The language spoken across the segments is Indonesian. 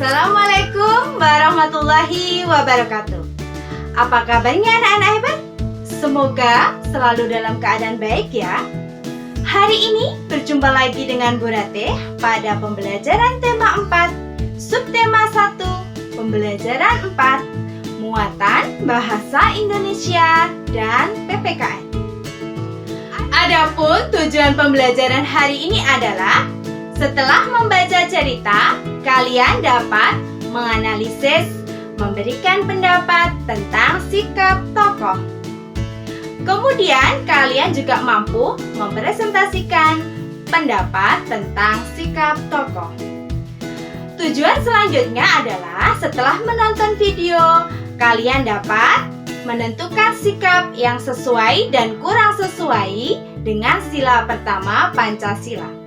Assalamualaikum warahmatullahi wabarakatuh. Apa kabarnya anak-anak hebat? Semoga selalu dalam keadaan baik ya. Hari ini berjumpa lagi dengan Bu Ratih pada pembelajaran tema 4, subtema 1, pembelajaran 4, muatan bahasa Indonesia dan PPKN. Adapun tujuan pembelajaran hari ini adalah setelah membaca cerita, kalian dapat menganalisis, memberikan pendapat tentang sikap tokoh. Kemudian kalian juga mampu mempresentasikan pendapat tentang sikap tokoh. Tujuan selanjutnya adalah setelah menonton video, kalian dapat menentukan sikap yang sesuai dan kurang sesuai dengan sila pertama Pancasila.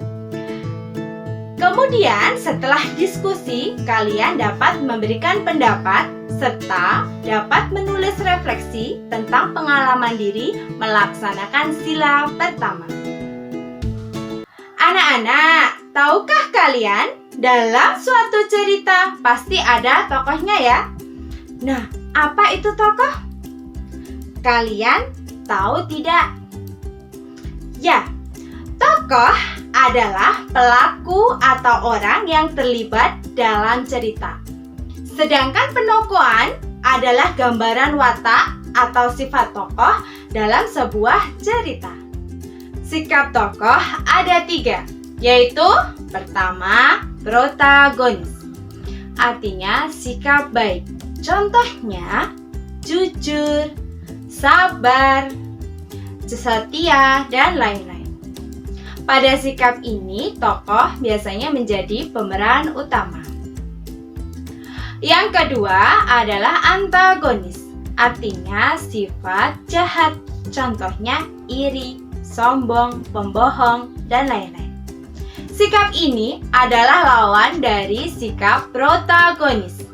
Kemudian setelah diskusi, kalian dapat memberikan pendapat serta dapat menulis refleksi tentang pengalaman diri melaksanakan sila pertama. Anak-anak, tahukah kalian dalam suatu cerita pasti ada tokohnya ya? Nah, apa itu tokoh? Kalian tahu tidak? Ya, tokoh adalah pelaku atau orang yang terlibat dalam cerita. Sedangkan penokohan adalah gambaran watak atau sifat tokoh dalam sebuah cerita. Sikap tokoh ada 3, yaitu pertama, protagonis. Artinya sikap baik. Contohnya, jujur, sabar, setia, dan lain-lain. Pada sikap ini, tokoh biasanya menjadi pemeran utama. Yang kedua adalah antagonis, artinya sifat jahat. Contohnya iri, sombong, pembohong, dan lain-lain. Sikap ini adalah lawan dari sikap protagonis.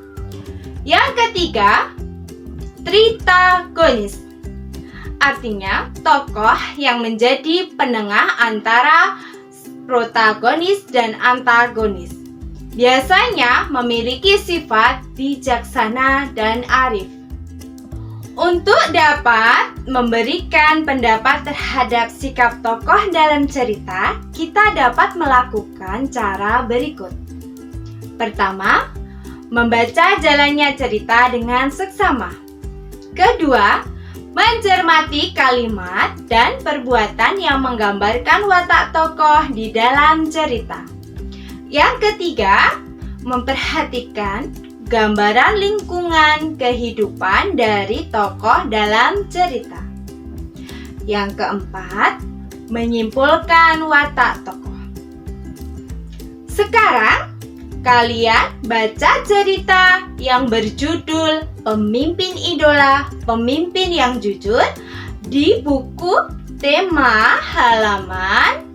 Yang ketiga, tritagonis. Artinya, tokoh yang menjadi penengah antara protagonis dan antagonis. Biasanya memiliki sifat bijaksana dan arif. Untuk dapat memberikan pendapat terhadap sikap tokoh dalam cerita, kita dapat melakukan cara berikut. Pertama, membaca jalannya cerita dengan seksama. Kedua, mencermati kalimat dan perbuatan yang menggambarkan watak tokoh di dalam cerita. Yang ketiga, memperhatikan gambaran lingkungan kehidupan dari tokoh dalam cerita. Yang keempat, menyimpulkan watak tokoh. Sekarang, kalian baca cerita yang berjudul Pemimpin Idola, Pemimpin yang Jujur di buku tema halaman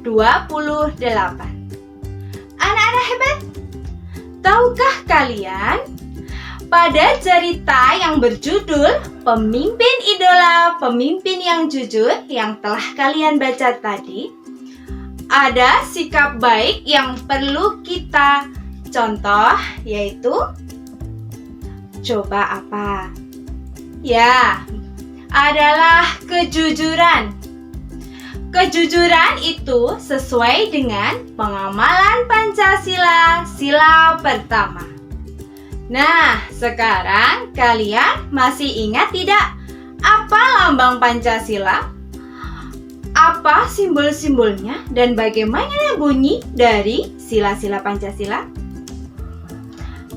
28. Anak-anak hebat, tahukah kalian pada cerita yang berjudul Pemimpin Idola, Pemimpin yang Jujur yang telah kalian baca tadi, ada sikap baik yang perlu kita contoh, yaitu coba apa? Ya, adalah kejujuran. Kejujuran itu sesuai dengan pengamalan Pancasila, sila pertama. Nah, sekarang kalian masih ingat tidak apa lambang Pancasila? Apa simbol-simbolnya dan bagaimana bunyi dari sila-sila Pancasila?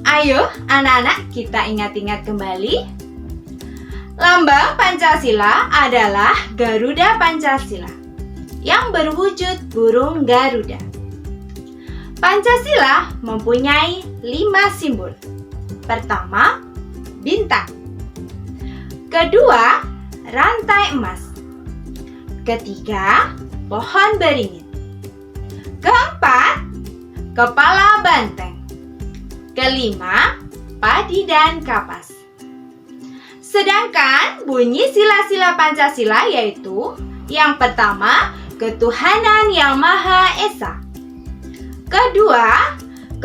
Ayo anak-anak, kita ingat-ingat kembali. Lambang Pancasila adalah Garuda Pancasila yang berwujud burung Garuda. Pancasila mempunyai 5 simbol. Pertama, bintang. Kedua, rantai emas. Ketiga, pohon beringin. Keempat, kepala banteng. Kelima, padi dan kapas. Sedangkan bunyi sila-sila Pancasila yaitu yang pertama, ketuhanan yang Maha Esa. Kedua,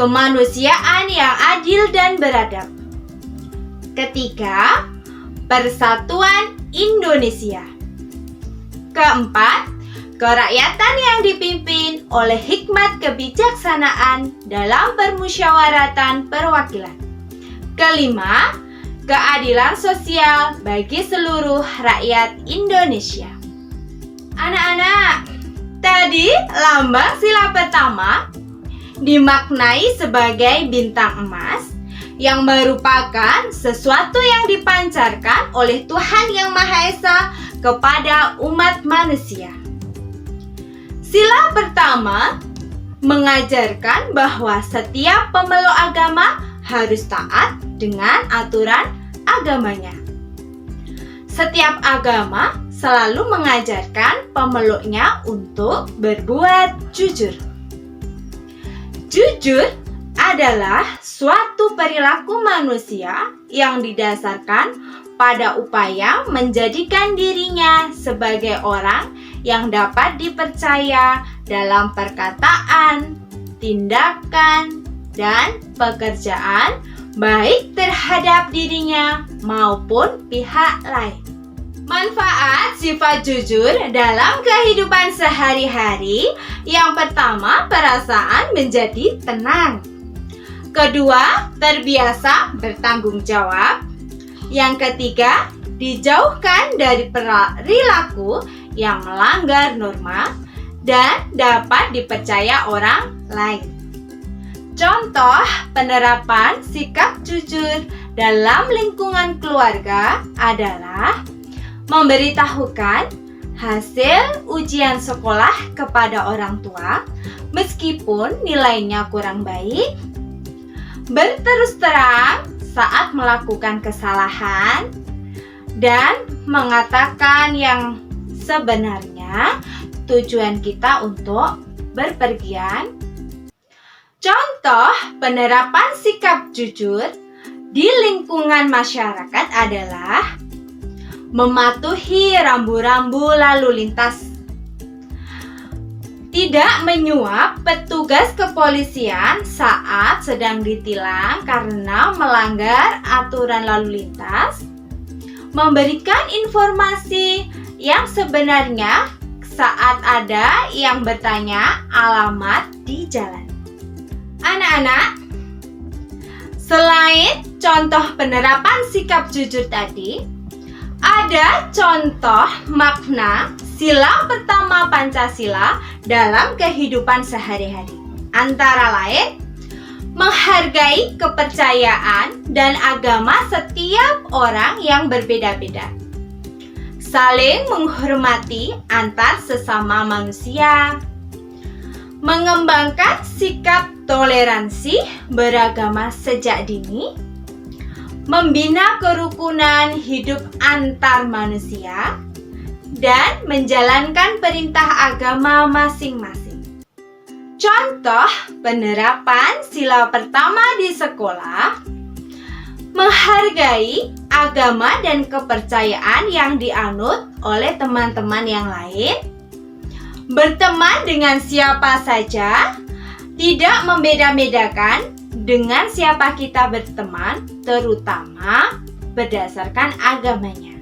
kemanusiaan yang adil dan beradab. Ketiga, persatuan Indonesia. Keempat, kerakyatan yang dipimpin oleh hikmat kebijaksanaan dalam permusyawaratan perwakilan. Kelima, keadilan sosial bagi seluruh rakyat Indonesia. Anak-anak, tadi lambang sila pertama dimaknai sebagai bintang emas yang merupakan sesuatu yang dipancarkan oleh Tuhan Yang Maha Esa kepada umat manusia. Sila pertama mengajarkan bahwa setiap pemeluk agama harus taat dengan aturan agamanya. Setiap agama selalu mengajarkan pemeluknya untuk berbuat jujur. Jujur adalah suatu perilaku manusia yang didasarkan pada upaya menjadikan dirinya sebagai orang yang dapat dipercaya dalam perkataan, tindakan, dan pekerjaan, baik terhadap dirinya maupun pihak lain. Manfaat sifat jujur dalam kehidupan sehari-hari: yang pertama, perasaan menjadi tenang. Kedua, terbiasa bertanggung jawab. Yang ketiga, dijauhkan dari perilaku yang melanggar norma dan dapat dipercaya orang lain. Contoh penerapan sikap jujur dalam lingkungan keluarga adalah memberitahukan hasil ujian sekolah kepada orang tua meskipun nilainya kurang baik, berterus terang saat melakukan kesalahan, dan mengatakan yang sebenarnya tujuan kita untuk berpergian. Contoh penerapan sikap jujur di lingkungan masyarakat adalah mematuhi rambu-rambu lalu lintas, tidak menyuap petugas kepolisian saat sedang ditilang karena melanggar aturan lalu lintas, memberikan informasi yang sebenarnya saat ada yang bertanya alamat di jalan. Anak-anak, selain contoh penerapan sikap jujur tadi, ada contoh makna sila pertama Pancasila dalam kehidupan sehari-hari. Antara lain, menghargai kepercayaan dan agama setiap orang yang berbeda-beda, saling menghormati antar sesama manusia, mengembangkan sikap toleransi beragama sejak dini, membina kerukunan hidup antar manusia, dan menjalankan perintah agama masing-masing. Contoh penerapan sila pertama di sekolah: menghargai agama dan kepercayaan yang dianut oleh teman-teman yang lain, berteman dengan siapa saja, tidak membeda-bedakan dengan siapa kita berteman, terutama berdasarkan agamanya.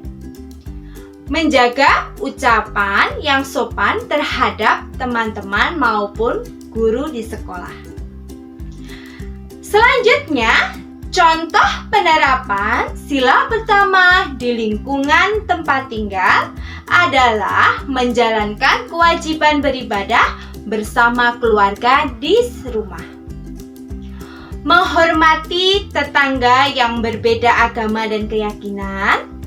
Menjaga ucapan yang sopan terhadap teman-teman maupun guru di sekolah. Selanjutnya, contoh penerapan sila pertama di lingkungan tempat tinggal adalah menjalankan kewajiban beribadah bersama keluarga di rumah. Menghormati tetangga yang berbeda agama dan keyakinan,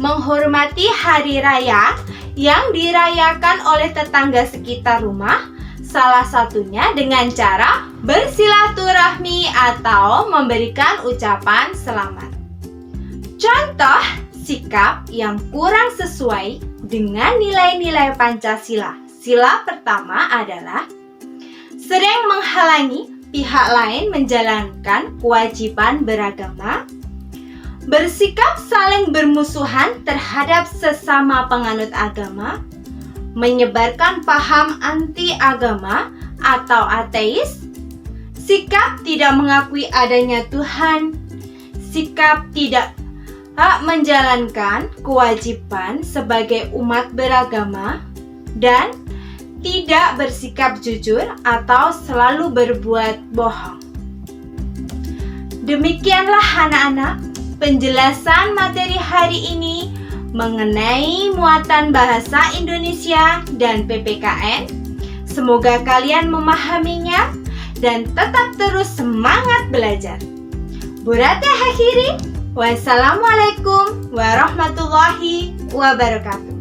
menghormati hari raya yang dirayakan oleh tetangga sekitar rumah, salah satunya dengan cara bersilaturahmi atau memberikan ucapan selamat. Contoh sikap yang kurang sesuai dengan nilai-nilai Pancasila sila pertama adalah sering menghalangi pihak lain menjalankan kewajiban beragama, bersikap saling bermusuhan terhadap sesama penganut agama, menyebarkan paham anti-agama atau ateis, sikap tidak mengakui adanya Tuhan, sikap tidak menjalankan kewajiban sebagai umat beragama, dan tidak bersikap jujur atau selalu berbuat bohong. Demikianlah anak-anak penjelasan materi hari ini mengenai muatan bahasa Indonesia dan PPKN. Semoga kalian memahaminya dan tetap terus semangat belajar. Bu Ratih akhiri, wassalamualaikum warahmatullahi wabarakatuh.